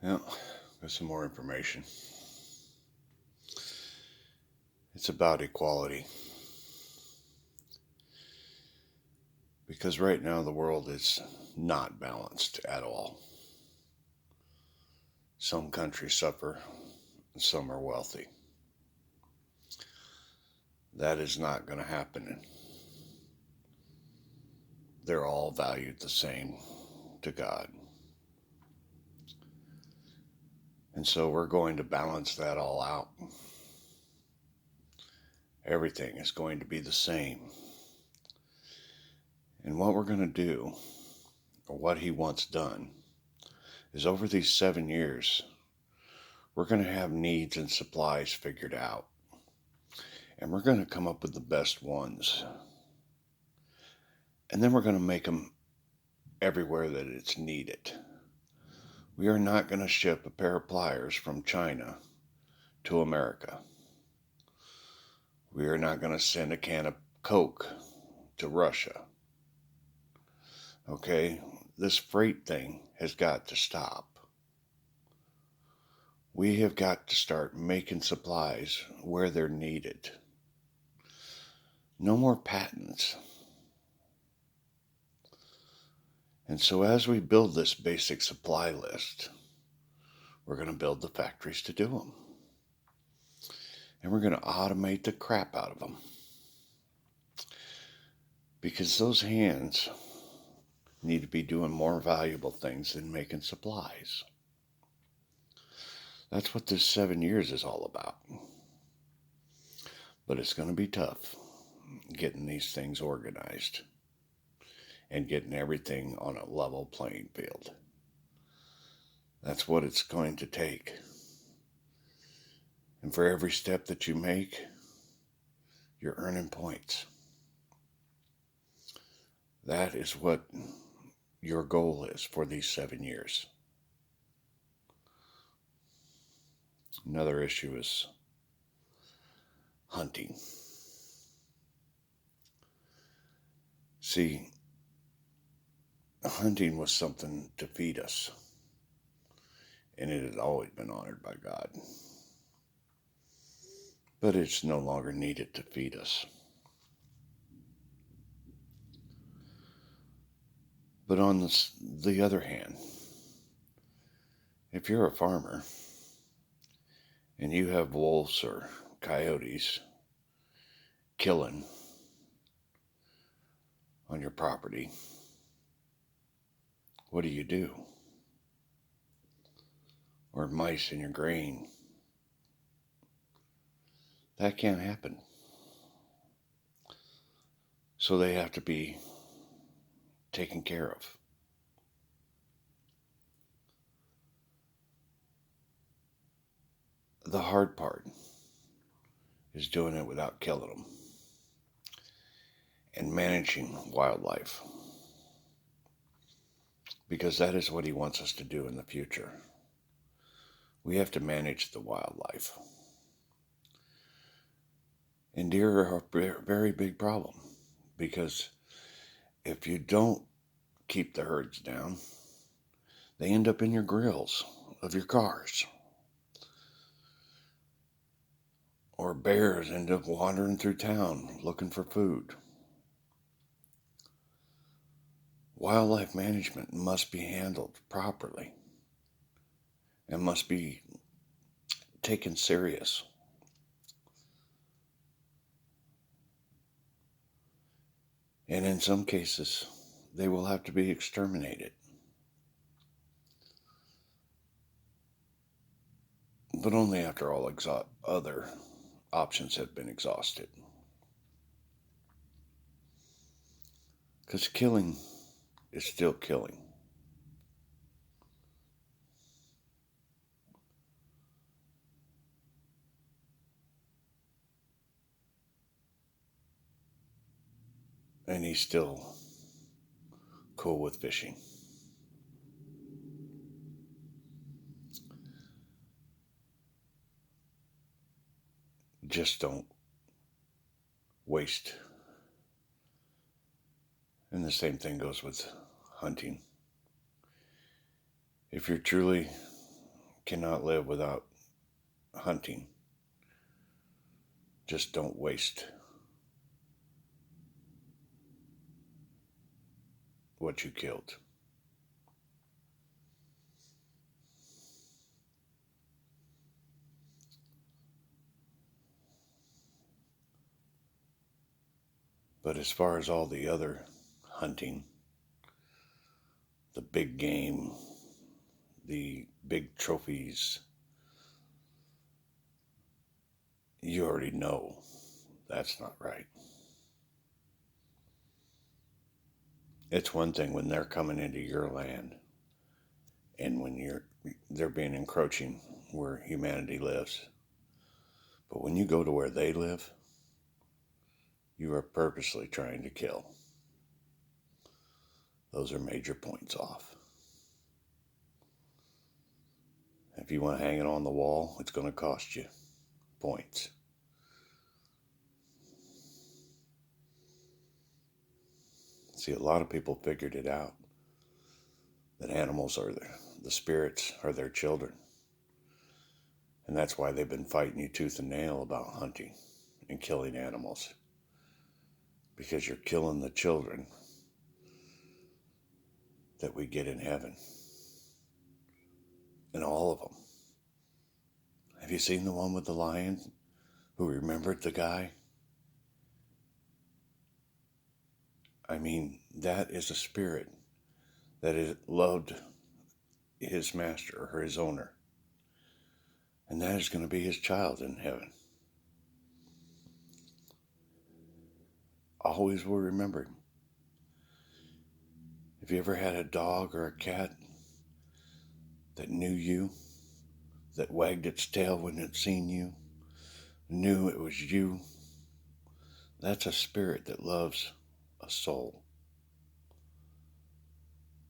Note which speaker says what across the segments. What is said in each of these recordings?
Speaker 1: Well, got some more information. It's about equality. Because right now the world is not balanced at all. Some countries suffer and some are wealthy. That is not going to happen. They're all valued the same to God. And so we're going to balance that all out. Everything is going to be the same. And what we're going to do, or what he wants done, is over these 7 years, we're going to have needs and supplies figured out. And we're going to come up with the best ones. And then we're going to make them everywhere that it's needed. We are not going to ship a pair of pliers from China to America. We are not going to send a can of Coke to Russia. Okay? This freight thing has got to stop. We have got to start making supplies where they're needed. No more patents. And so as we build this basic supply list, we're going to build the factories to do them. And we're going to automate the crap out of them. Because those hands need to be doing more valuable things than making supplies. That's what this 7 years is all about. But it's going to be tough getting these things organized and getting everything on a level playing field. That's what it's going to take. And for every step that you make, you're earning points. That is what your goal is for these 7 years. Another issue is hunting. See, hunting was something to feed us, and it had always been honored by God. But it's no longer needed to feed us. But on the other hand, if you're a farmer and you have wolves or coyotes killing on your property, what do? Or mice in your grain. That can't happen. So they have to be taken care of. The hard part is doing it without killing them and managing wildlife, because that is what he wants us to do in the future. We have to manage the wildlife. And deer are a very big problem, because if you don't keep the herds down, they end up in your grills of your cars. Or bears end up wandering through town looking for food. Wildlife management must be handled properly and must be taken serious. And in some cases, they will have to be exterminated. But only after all other options have been exhausted. Because killing is still killing. And he's still cool with fishing. Just don't waste. And the same thing goes with hunting. If you're truly cannot live without hunting. Just don't waste what you killed. But as far as all the other hunting, the big game, the big trophies, you already know that's not right. It's one thing when they're coming into your land and when they're being encroaching where humanity lives. But when you go to where they live, you are purposely trying to kill. Those are major points off. If you want to hang it on the wall, it's going to cost you points. See, a lot of people figured it out that animals are the spirits are their children. And that's why they've been fighting you tooth and nail about hunting and killing animals. Because you're killing the children that we get in heaven. And all of them. Have you seen the one with the lion who remembered the guy? I mean, that is a spirit that loved his master or his owner. And that is going to be his child in heaven. Always will remember him. Have you ever had a dog or a cat that knew you, that wagged its tail when it seen you, knew it was you? That's a spirit that loves a soul.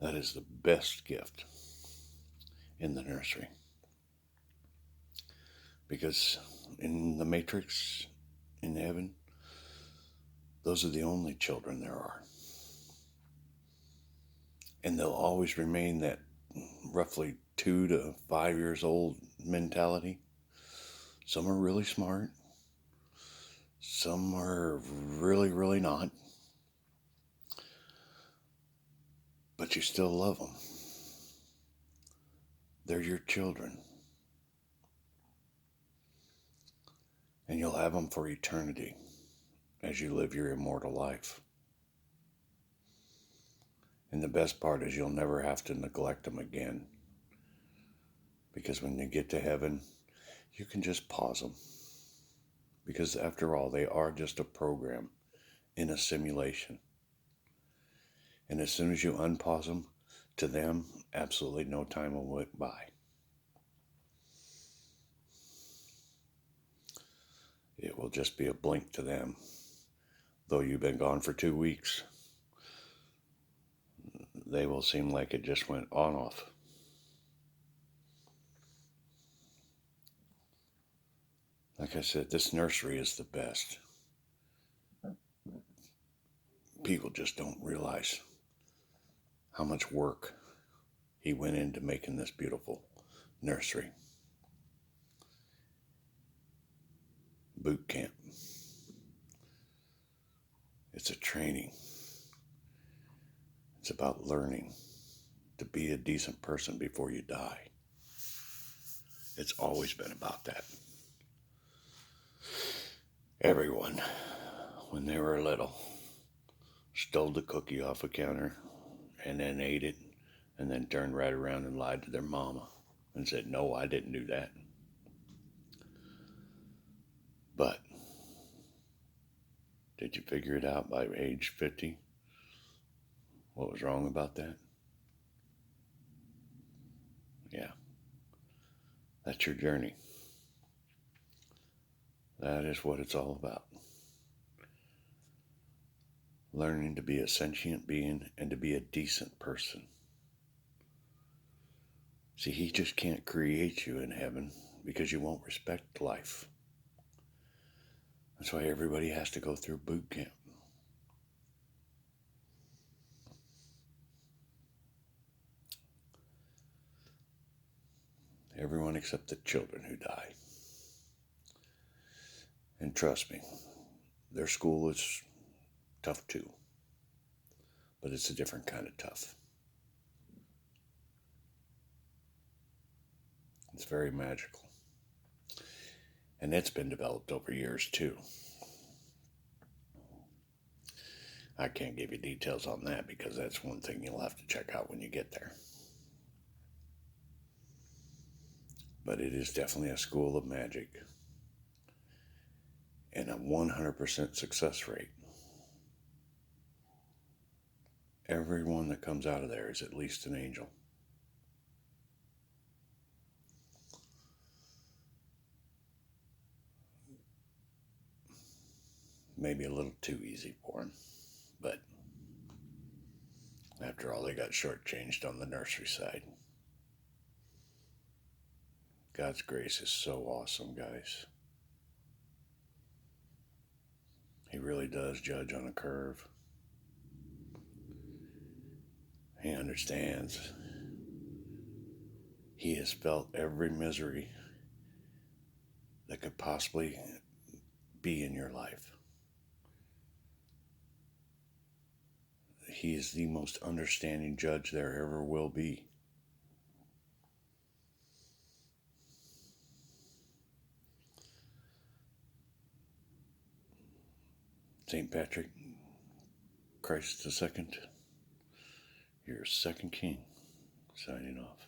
Speaker 1: That is the best gift in the nursery. Because in the Matrix, in heaven, those are the only children there are. And they'll always remain that roughly 2 to 5 years old mentality. Some are really smart. Some are really, really not. But you still love them. They're your children. And you'll have them for eternity as you live your immortal life. And the best part is you'll never have to neglect them again. Because when you get to heaven, you can just pause them. Because after all, they are just a program in a simulation. And as soon as you unpause them, to them, absolutely no time will go by. It will just be a blink to them. Though you've been gone for 2 weeks, they will seem like it just went on off. Like I said, this nursery is the best. People just don't realize how much work he went into making this beautiful nursery. Boot camp. It's a training. It's about learning to be a decent person before you die. It's always been about that. Everyone, when they were little, stole the cookie off a counter and then ate it and then turned right around and lied to their mama and said, "No, I didn't do that." But did you figure it out by age 50? What was wrong about that? Yeah. That's your journey. That is what it's all about. Learning to be a sentient being and to be a decent person. See, he just can't create you in heaven because you won't respect life. That's why everybody has to go through boot camp. Everyone except the children who die. And trust me, their school is tough too, but it's a different kind of tough. It's very magical. And it's been developed over years too. I can't give you details on that because that's one thing you'll have to check out when you get there. But it is definitely a school of magic and a 100% success rate. Everyone that comes out of there is at least an angel. Maybe a little too easy for them, but after all, they got shortchanged on the nursery side. God's grace is so awesome, guys. He really does judge on a curve. He understands. He has felt every misery that could possibly be in your life. He is the most understanding judge there ever will be. St. Patrick, Christ II, your second king, signing off.